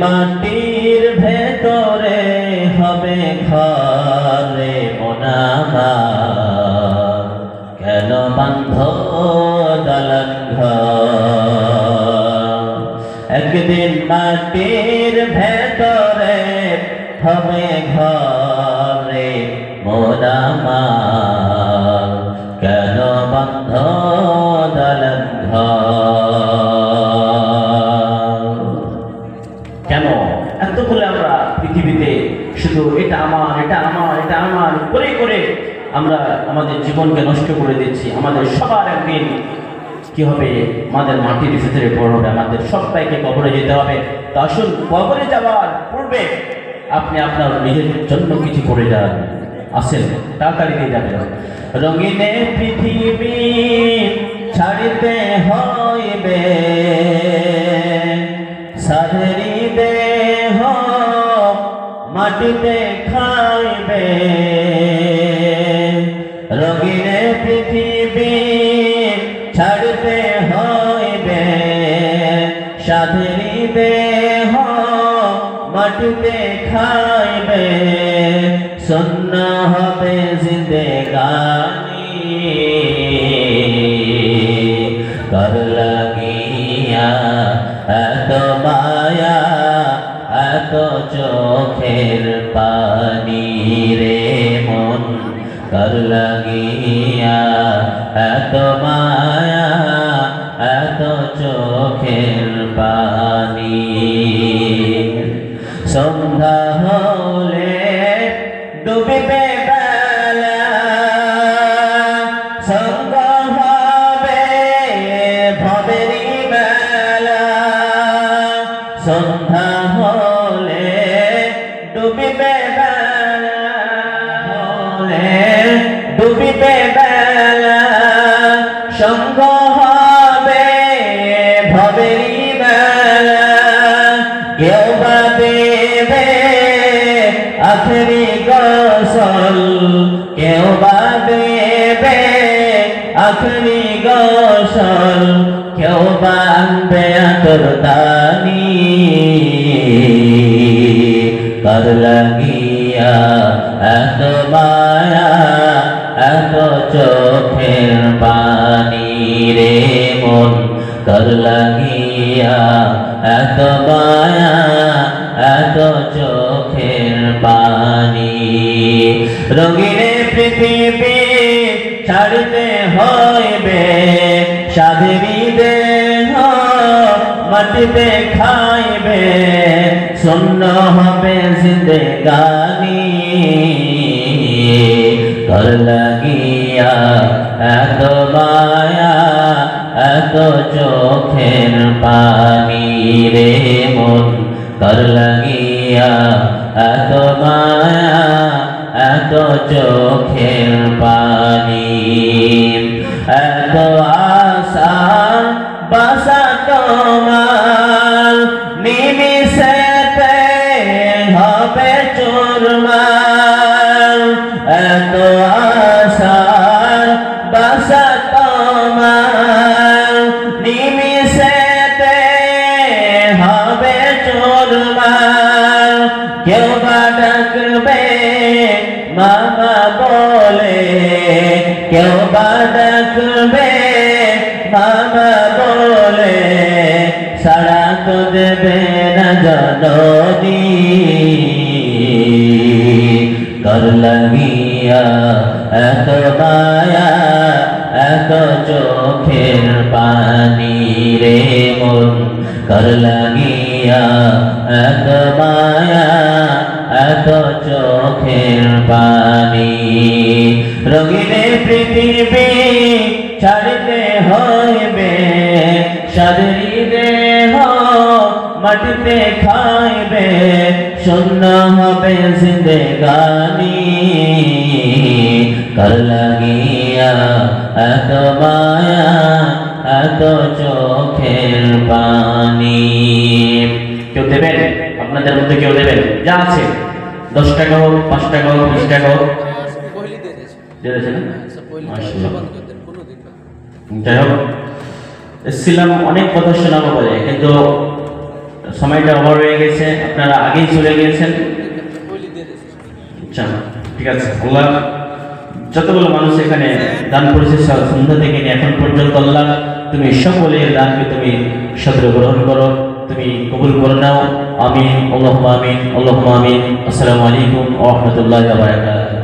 মাটির ভেতরে হবে ঘরে মোনামার, কেন বান্ধ দালান ঘর। একদিন মাটির ভেতরে হবে ঘরে মোনামার, কেন বান্ধ দালান ঘর। কেন এত বলে আমরা পৃথিবীতে শুধু এটা আমার এটা আমার এটা আমার করে করে আমরা আমাদের জীবনকে নষ্ট করে দিচ্ছি। আমাদের সবার একদিন কি হবে, আমাদের মাটির ভিতরে পড়বে, আমাদের সবাইকে কবরে যেতে হবে। তো আসুন, কবরে যাওয়ার পূর্বে আপনি আপনার নিজের জন্য কিছু করে যান। আসেন, তাড়াতাড়ি দিয়ে যাবেন। রঙিনে পৃথিবী ছাড়িতে হইবে, সাধেরি দেহ মাটিতে খাইবে। রঙিনে পৃথিবী ছাড়তে হইবে, সাধেরি দেহ মাটিতে খাইবে। শূন্য হবে জিন্দেগানি, কর লাগিয়া এত মায়া এত চোখের পানি রে মন, কর লাগিয়া এত মায়া এত চোখের পানি। সন্ধ্যা হলে ডুবিবে বেলা, সঙ্গ হবে ভবেরি বেলা। সন্ধ্যা হলে ডুবিবে বেলা, হলে ডুবিবে বেলা। সঙ্গ হবে ভবেরি বেলা, কেউ বা দেবে আখেরি গোসল, কেউ বা দেবে আখেরি গোসল। কেউ বা আনবে আতরদানি, কর লাগিয়া এত মায়া এত চোখের পানি রে মন, কর লাগিয়া এত মায়া এত চোখের পানি। রঙিনে পৃথিবী ছাড়তে হইবে, সাধেরি দেহ মাটিতে খাইবে। শূন্য হবে জিন্দেগানি, কর লাগিয়া এত মায়া এত চোখের পানি রে মন, কর লাগিয়া এত মায়া এত চোখের পানি। এত আশা বাসা তোমার নিমিষেতে হবে চুরমার। এত আশা বাসা তোমার নিমিষেতে হবে চুরমার। কেউ বা ডাকবে মামা বলে, কেউ বা ডাকবে মামা বলে। সাড়া তো দেবে না জননী, কর লাগিয়া এত মায়া এত চোখের পানি রে মন, কর লাগিয়া এত মায়া এত চোখের পানি। রঙিনে পৃথিবী ছাড়তে হইবে, সাধেরি দেহ মাটিতে খাইবে। শূন্য হবে জিন্দেগানি, কর লাগিয়া এত মায়া এত চোখের পানি। কেউ দেবেন? আপনাদের মধ্যে কেউ দেবেন? যা আছে 10 টাকা হোক, 5 টাকা হোক, 20 টাকা হোক, দিয়েছে না? মাশাআল্লাহ। যাই হোক, এসেছিলাম অনেক কথা শোনাবো বলে, কিন্তু সময়টা ওভার হয়ে গেছে, আপনারা আগেই চলে গিয়েছেন। আচ্ছা ঠিক আছে, আল্লাহ যতগুলো মানুষ এখানে দান করেছে সন্ধ্যা থেকে নিয়ে এখন পর্যন্ত, আল্লাহ তুমি সকলের দানকে তুমি সদর গ্রহণ করো, তুমি কবুল করে নাও। আমিন, আল্লাহুম্মা আমিন, আল্লাহুম্মা আমিন। আসসালামু আলাইকুম ওয়া রাহমাতুল্লাহি ওয়া বারাকাতুহু।